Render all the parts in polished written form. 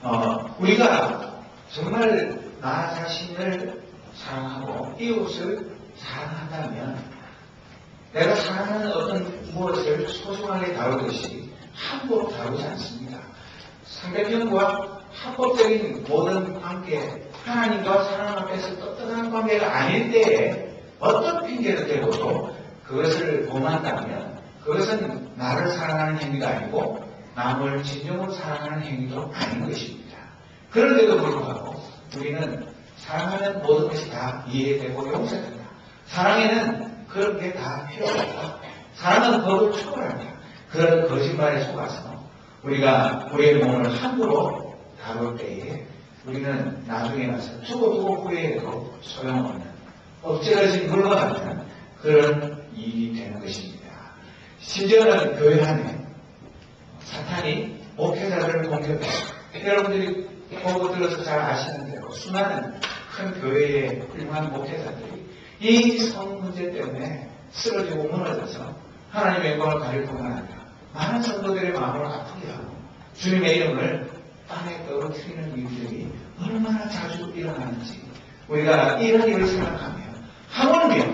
우리가 정말 나 자신을 사랑하고 이웃을 사랑한다면 내가 사랑하는 어떤 무엇을 소중하게 다루듯이 함부로 다루지 않습니다. 상대편과 합법적인 모든 관계, 하나님과 사람 앞에서 떳떳한 관계가 아닐 때에 어떤 핑계를 대고도 그것을 범한다면 그것은 나를 사랑하는 행위가 아니고 남을 진정으로 사랑하는 행위도 아닌 것입니다. 그런데도 불구하고 우리는 사랑하는 모든 것이 다 이해되고 용서된다. 사랑에는 그런 게 다 필요 없다. 사랑은 법을 초월한다. 그런 거짓말에 속아서 우리가 우리의 몸을 함부로 다룰 때에 우리는 나중에 가서 두고두고 후회해도 소용없는 엎질러진 물과 같은 그런 일이 되는 것입니다. 심지어는 교회 안에 사탄이 목회자들을 공격해요. 여러분들이 보고 들어서 잘 아시는 대로 수많은 큰 교회의 훌륭한 목회자들이 이 성 문제 때문에 쓰러지고 무너져서 하나님의 영광을 가릴 뿐만 아니라 많은 성도들의 마음을 아프게 하고 주님의 이름을 땅에 떨어뜨리는 일들이 얼마나 자주 일어나는지 우리가 이런 일을 생각하면 하물며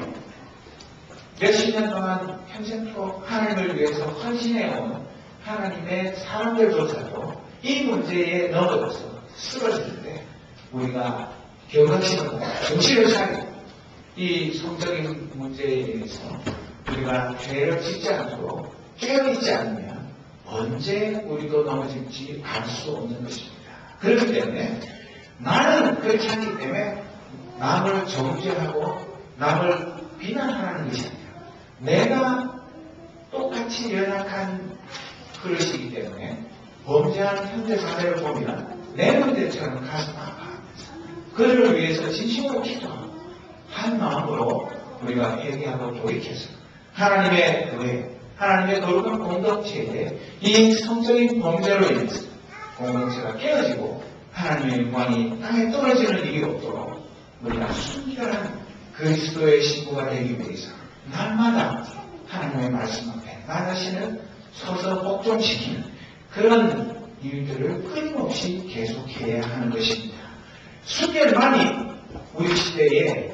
몇십 년 동안 평생토록 하나님을 위해서 헌신해온 하나님의 사람들조차도 이 문제에 넘어져서 쓰러질 때 우리가 경각심을 정신을 차리고 이 성적인 문제에 대해서 우리가 죄를 짓지 않도록 깨어있지 않으면 언제 우리도 넘어질지 알 수 없는 것입니다. 그렇기 때문에 나는 그렇지 않기 때문에 남을 정죄하고 남을 비난하는 것이 아니라 내가 똑같이 연약한 그릇이기 때문에 범죄한 형제 자매를 보면 내 문제처럼 가슴 아파하면서 그들을 위해서 진심으로 기도하고 한 마음으로 우리가 회개하고 돌이켜서 하나님의 교회, 하나님의 거룩한 공동체에 이 성적인 범죄로 인해서 공동체가 깨어지고 하나님의 영광이 땅에 떨어지는 일이 없도록 우리가 순결한 그리스도의 신부가 되기 위해서 날마다 하나님의 말씀 앞에 나 자신을 서서 복종시키는 그런 일들을 끊임없이 계속해야 하는 것입니다. 순결만이 우리 시대에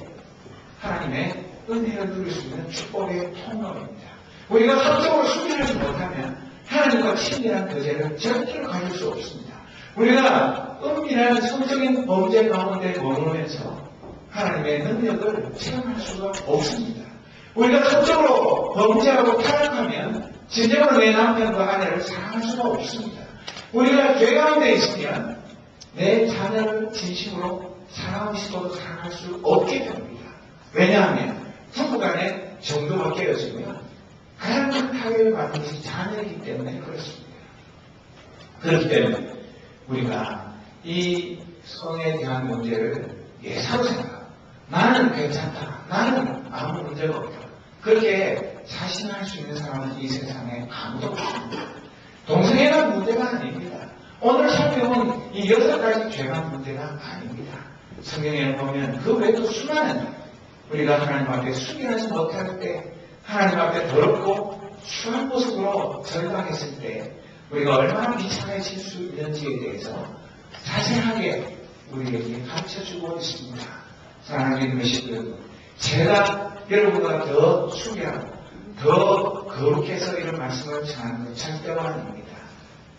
하나님의 은혜를 누릴 수 있는 축복의 통로입니다. 우리가 성적으로 순결하지 못하면 하나님과 친밀한 교제를 절대로 가질 수 없습니다. 우리가 은밀한 성적인 범죄 가운데 머무르면서 하나님의 능력을 체험할 수가 없습니다. 우리가 성적으로 범죄하고 타락하면 진정으로 내 남편과 아내를 사랑할 수가 없습니다. 우리가 죄 가운데 있으면 내 자녀를 진심으로 사랑하고 싶어도 사랑할 수 없게 됩니다. 왜냐하면 부부간에 정도가 깨어지면 가장 큰 타격을 받는 것이 자녀이기 때문에 그렇습니다. 그렇기 때문에 우리가 이 성에 대한 문제를 예사로 생각하고 나는 괜찮다. 나는 아무 문제가 없다. 그렇게 자신할 수 있는 사람은 이 세상에 아무도 없습니다. 동성애가 문제가 아닙니다. 오늘 살펴본 이 6가지 죄가 문제가 아닙니다. 성경에 보면 그 외에도 수많은 우리가 하나님 앞에 순결하지 못할 때 하나님 앞에 더럽고 추한 모습으로 절망했을 때 우리가 얼마나 비참해질 수 있는지에 대해서 자세하게 우리에게 가르쳐주고 있습니다. 사랑하는 믿으시고 제가 여러분보다 더 순결하고 더 거룩해서 이런 말씀을 전하는 건 절대로 아닙니다.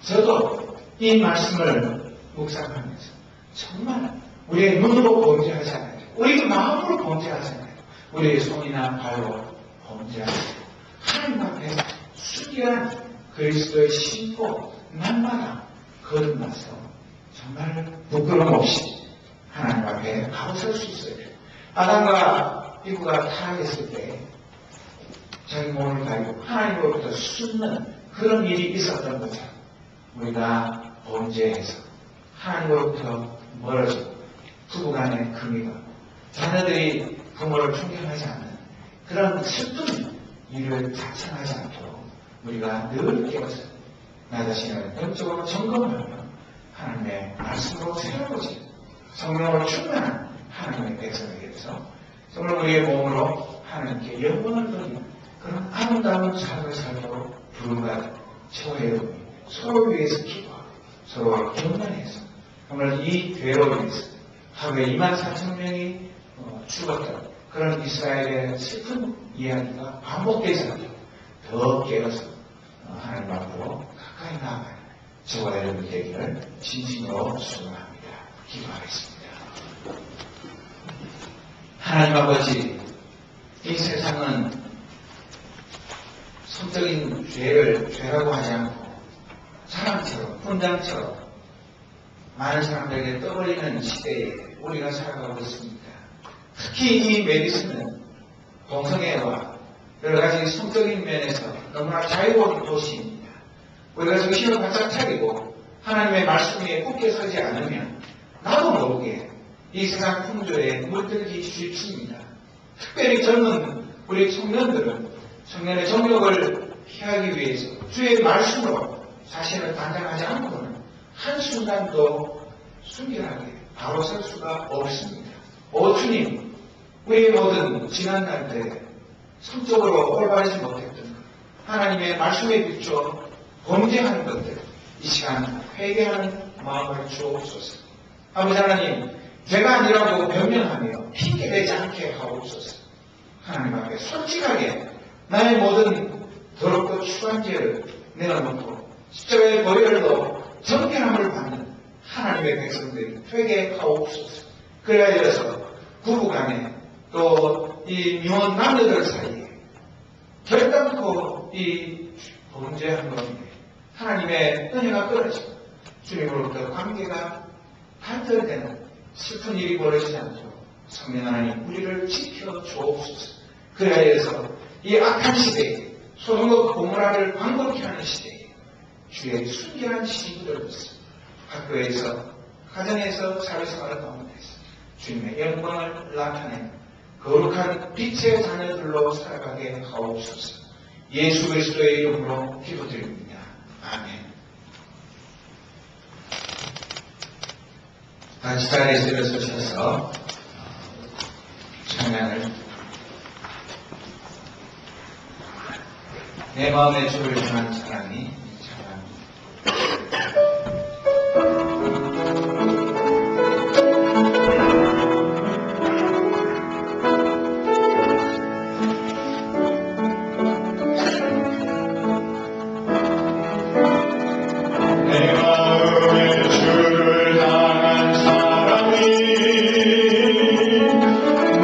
저도 이 말씀을 묵상하면서 정말 우리의 눈으로 범죄하지 않아요. 우리 마음으로 범죄하지 않아요. 우리의 손이나 발로 범죄하지 않아요. 하나님 앞에 순결한 그리스도의 신고 날마다 거듭나서 정말 부끄러움 없이 하나님 앞에 가로설 수 있어요. 아담과 이브가 타락했을 때 자기 몸을 가지고 하나님으로부터 숨는 그런 일이 있었던 것처럼 우리가 범죄해서 하나님으로부터 멀어지고 부부간의 금이 가고 자녀들이 부모를 존경하지 않는 그런 슬픈 일을 자청하지 않도록 우리가 늘 깨어서 나 자신을 영적으로 점검하며 하나님의 말씀으로 세워보지 성령으로 충만한 하나님의 백성에게서 정말 우리의 몸으로 하나님께 영광을 돌리는 그런 아름다운 삶을 살도록 부름받은 저와 여러분이 서로 위해서 기도하고 서로 격려해서 정말 이 죄로 인해서 하루에 24,000명이 죽었던 그런 이스라엘의 슬픈 이야기가 반복되지 않도록 더 깨어서 하나님 앞으로 가까이 나아가는 저와 여러분 되기를 진심으로 소원합니다. 기도하겠습니다. 하나님 아버지, 이 세상은 성적인 죄라고 하지 않고 사람처럼, 혼장처럼 많은 사람들에게 떠벌리는 시대에 우리가 살아가고 있습니다. 특히 이 메디슨은 동성애와 여러 가지 성적인 면에서 너무나 자유로운 도시입니다. 우리가 정신을 바짝 차리고 하나님의 말씀에 굳게 서지 않으면 나도 모르게 이 세상 풍조에 물들기 쉽습니다. 특별히 젊은 우리 청년들은 청년의 정욕을 피하기 위해서 주의 말씀으로 자신을 단장하지 않고는 한순간도 순결하게 바로 설 수가 없습니다. 오 주님, 우리의 모든 지난 날들에 성적으로 올바르지 못했던 것, 하나님의 말씀에 비춰 범죄하는 것들, 이 시간 회개하는 마음을 주옵소서. 아버지 하나님, 죄가 아니라고 변명하며 핑계대지 않게 하옵소서. 하나님 앞에 솔직하게 나의 모든 더럽고 추한 죄를 내어놓고 십자가의 보혈로 정결함을 받는 하나님의 백성들이 되게 하옵소서. 그래야 이어서 부부간에 또 이 미혼 남녀들 사이에 결단코 이 범죄한 가운데 하나님의 은혜가 끊어지고 주님으로부터 관계가 단절되는 슬픈 일이 벌어지지 않도록 성령 하나님 우리를 지켜 주옵소서. 그래야 해서 이 악한 시대에 소돔과 고모라를 광범케 하는 시대에 주의 순결한 시부들로서 학교에서 가정에서 사회생활 가운데서 주님의 영광을 나타내는 거룩한 빛의 자녀들로 살아가게 하옵소서. 예수 그리스도의 이름으로 기도드립니다. 아멘. 같이 자리에서 일어서셔서 찬양을 내 마음의 주를 향한 사랑이 찬양합니다.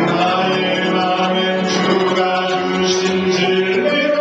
나의 마음에 주가 주신 진리로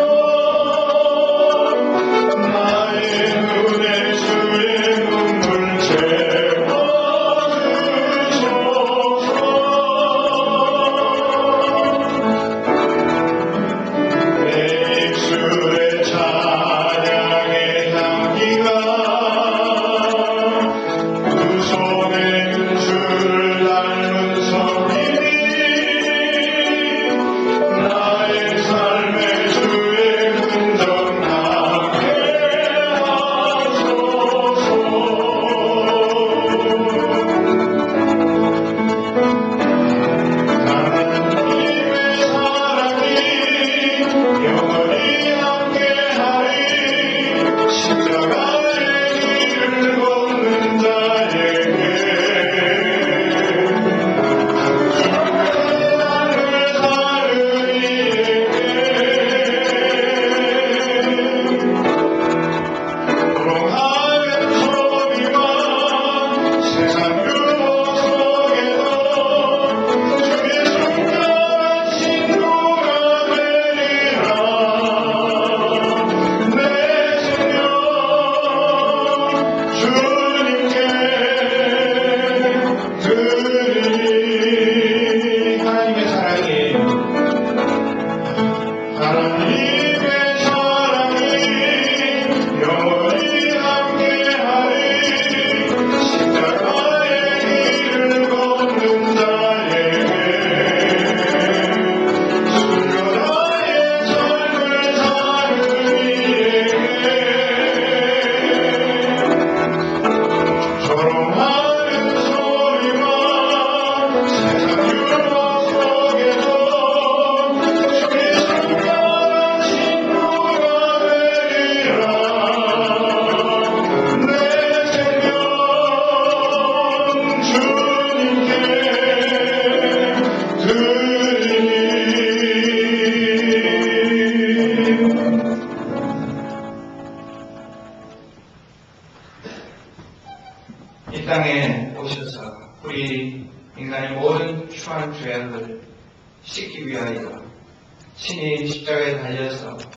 이 땅에 오셔서 우리 인간의 모든 추한 죄악을 씻기 위하여 친히 십자가에 달려서